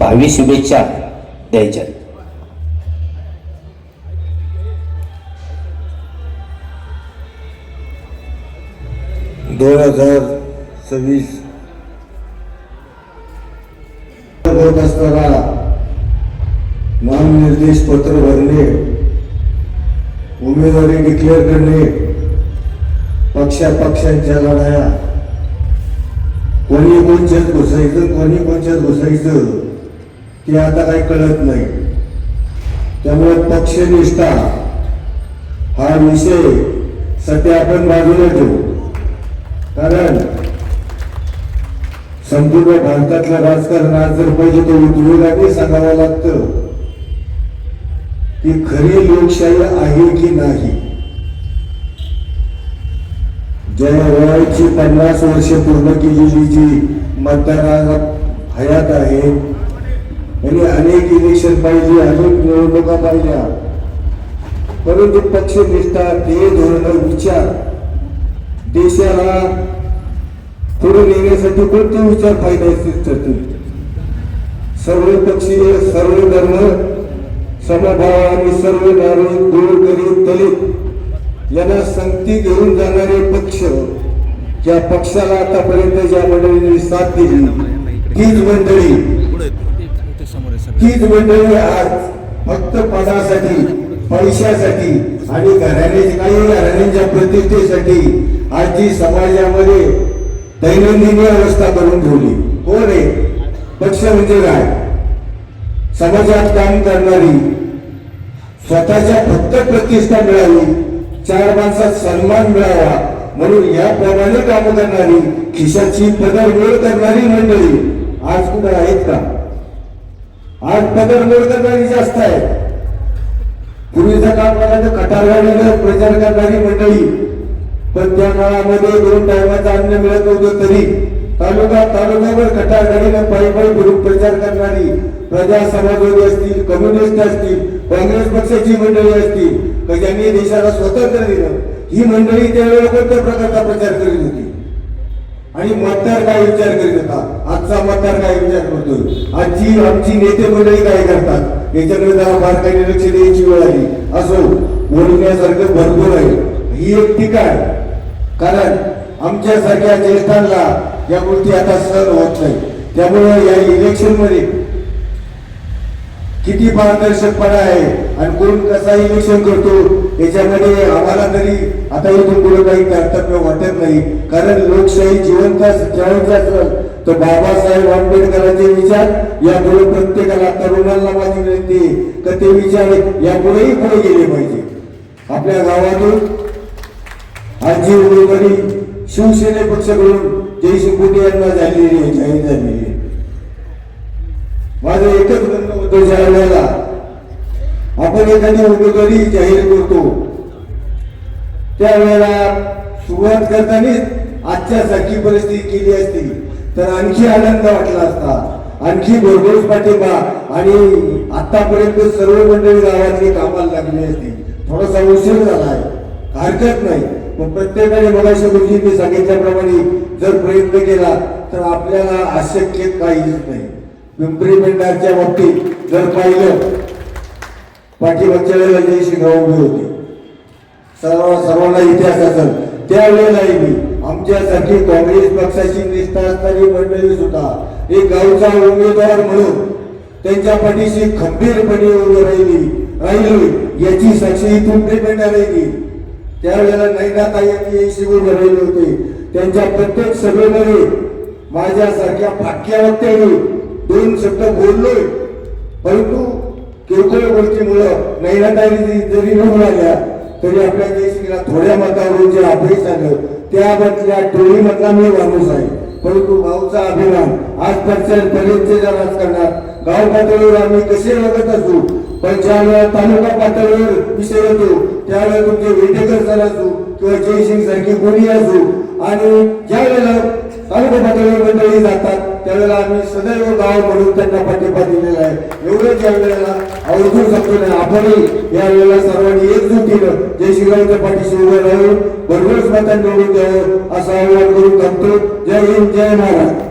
भावी शुभेच्छा द्यायच्या. 2026 होत असताना नामनिर्देश पत्र भरणे, उमेदवारी डिक्लेअर करणे, पक्षांच्या लढाया, कोणी कोणच्यात घुसायचं कोणी कोणच्यात घुसायचं ते आता काही कळत नाही. त्यामुळे पक्षनिष्ठा हा विषय सध्या आपण बाजूला ठेवू. कारण संपूर्ण भारतातल्या राजकारणात जर पहिले तो उद्योगाने सांगावं लागतं की खरी लोकशाही आहे की नाही. ज्या वयाची 50 वर्ष पूर्ण केलेली जी मतदाराला हयात आहे, यांनी अनेक इलेक्शन पाहिजे, अनेक निवडणुका पाहिल्या, परंतु पक्षनिष्ठा, ते धोरण, विचार देशाला पुढे नेण्यासाठी कोणते विचार फायद्याचे ठरतील. सर्व पक्षीय, सर्व धर्म, समभाव आणि सर्व नागरिक, गोर गरीब दलित यांना संगती घेऊन जाणारे पक्ष, ज्या पक्षाला आतापर्यंत ज्या मंडळींनी साथ दिली तीच मंडळी आज फक्त पदासाठी, पैशासाठी आणि काही घराण्यांच्या प्रतिष्ठेसाठी आज जी समाजामध्ये दैनंदिन अवस्था करून ठेवली. कोण आहे? पक्ष म्हणजे काय? समाजात काम करणारी, स्वतःच्या फक्त प्रतिष्ठा मिळावी, 4 माणसात सन्मान मिळावा म्हणून याप्रमाणे काम करणारी, खिशाची पदरमोड करणारी मंडळी आज कुठे आहेत का? आज पदरमोड करणारी जास्त आहे. पूर्वीचा काळ मला तर कटारवाडीला प्रचार करणारी मंडळी, पण त्या काळामध्ये 2 टायमाचं अन्न मिळत नव्हतं तरी तालुक्यावर कटारगाडीनं पायी फिरून प्रचार करणारी प्रजा समाजवादी असतील, कम्युनिस्ट असतील, काँग्रेस पक्षाची मंडळी असतील, ज्यांनी देशाला स्वतंत्र दिलं, ही मंडळी त्यावेळेला कोणत्या प्रकारचा प्रचार करीत होती आणि मतदार काय विचार करीत होता? आजचा मतदार काय विचार करतोय? आमची नेते मंडळी काय करतात याच्याकडे जरा बारकाईने लक्ष द्यायची वेळ आली. असो, बोलण्यासारखं भरपूर आहे, ही एक टीका आहे. कारण आमच्यासारख्या ज्येष्ठांना या गोष्टी आता सहन होत नाही. त्यामुळे या इलेक्शन मध्ये किती पारदर्शकपणा आहे आणि कोण कसा इलेक्शन करतो याच्यामध्ये आम्हाला तरी आता इथून पुढे काही कर्तव्य वाटत नाही. कारण लोकशाही जिवंत ठेवायची असेल तर बाबासाहेब आंबेडकरांचे विचार यापुढे प्रत्येकाला, तरुणांना माझी विनंती की ते विचार यापुढेही पुढे गेले पाहिजे. आपल्या गावातून आजी उमेदवारी शिवसेने पक्षाकडून जयसिंग यांना झालेली आहे, जाहीर झालेली आहे. माझं एकच म्हणणं होतं, ज्या वेळेला आपण एखादी उमेदवारी जाहीर करतो त्यावेळेला सुरुवात करतानाच आजच्यासारखी परिस्थिती केली असती तर आणखी आनंद वाटला असता, आणखी भरघोस पाठिंबा आणि आतापर्यंत सर्व मंडळी गावातली कामाला लागली असती. थोडासा उशीर झाला आहे, हरकत नाही, पण प्रत्येकाने मगाशी गुरुजींनी सांगितल्याप्रमाणे जर प्रयत्न केला तर आपल्याला अशक्य काहीच नाही. पिंपरी पेंढारच्या बाबतीत जर पाहिलं, पाठीमागच्या वेळेला जयसिंगराव उभे होते, सर्वांना इतिहास असेल, त्यावेळेलाही मी आमच्यासाठी काँग्रेस पक्षाची निष्ठा असणारी मंडळी सुद्धा एक गावचा उमेदवार म्हणून त्यांच्या पाठीशी खंबीरपणे उभे राहिली याची साक्षी पिंपरी पेंढार आहे. त्यावेळेला नैनाताई यांनी शिबिर भरवले होते. त्यांच्या प्रत्येक सभेमध्ये माझ्यासारख्या भाग्य वक्त्यांनी 2 शब्द बोललोय, परंतु किरकोळ गोष्टीमुळं नैनाताई जरी निवडून आल्या तरी आपल्या देशाला थोड्या मतावरून जे अपयश आलं त्यामधल्या टोळीमधला मी माणूस आहे. परंतु गावचा अभिमान आजपर्यंतच्या राजकारणात गाव पातळीवर आम्ही कसे बघत असू, पण ज्या वेळा तालुका पातळीवर विषय येतो त्यावेळेला तुमचे वेटेकर सर असू किंवा जयसिंग सारखी कोणी असू, आणि ज्या वेळेला तालुका पातळीवर मंडळी जातात त्यावेळेला आम्ही सदैव गाव म्हणून त्यांना पाठिंबा दिलेला आहे. एवढंच या वेळेला आवर्जून सांगतो नाही, आपणही या वेळेला सर्वांनी एकजुटीनं जयसिंगरावच्या पाठीशी उभे राहून भरघोस मतांनी निवडून द्यावं असं आवाहन करून थांबतो. जय हिंद, जय महाराष्ट्र.